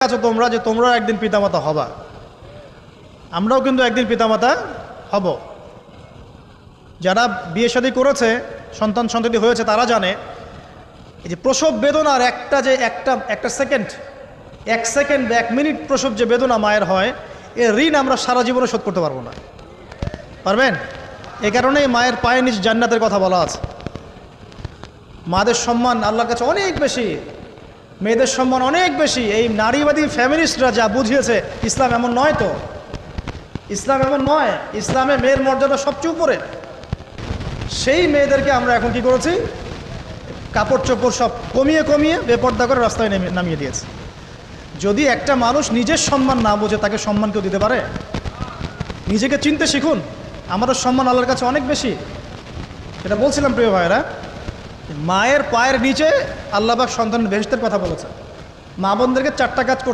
আছো তোমরা যে তোমরাও একদিন পিতামাতা হবা, আমরাও কিন্তু একদিন পিতামাতা হব। যারা বিয়ে শাদী করেছে, সন্তান সন্ততি হয়েছে, তারা জানে এই যে প্রসব বেদনার একটা সেকেন্ড, 1 সেকেন্ড বা 1 মিনিট প্রসব যে বেদনা মায়ের হয়, এর ঋণ আমরা সারা জীবনে শোধ করতে পারবো না। পারবেন? এই কারণেই মায়ের পায়ের নিচ জান্নাতের কথা বলা আছে। মাদের সম্মান আল্লাহর কাছে অনেক বেশি, মেয়েদের সম্মান অনেক বেশি। এই নারীবাদী ফ্যামিলিস্টরা যা বুঝিয়েছে, ইসলাম এমন নয়। তো ইসলাম এমন নয়, ইসলামে মেয়ের মর্যাদা সবচেয়ে উপরে। সেই মেয়েদেরকে আমরা এখন কি করেছি, কাপড় চোপড় সব কমিয়ে কমিয়ে বেপর্দা করে রাস্তায় নামিয়ে দিয়েছে। যদি একটা মানুষ নিজের সম্মান না বোঝে, তাকে সম্মান কেউ দিতে পারে? নিজেকে চিনতে শিখুন। আমাদের সম্মান আল্লাহর কাছে অনেক বেশি। এটা বলছিলাম প্রিয় ভাইয়েরা, মায়ের পায়ের নিচে আল্লাহ পাক সন্তানের বেহেশতের কথা বলেছে। মা বোনদেরকে 4টা কাজ করতে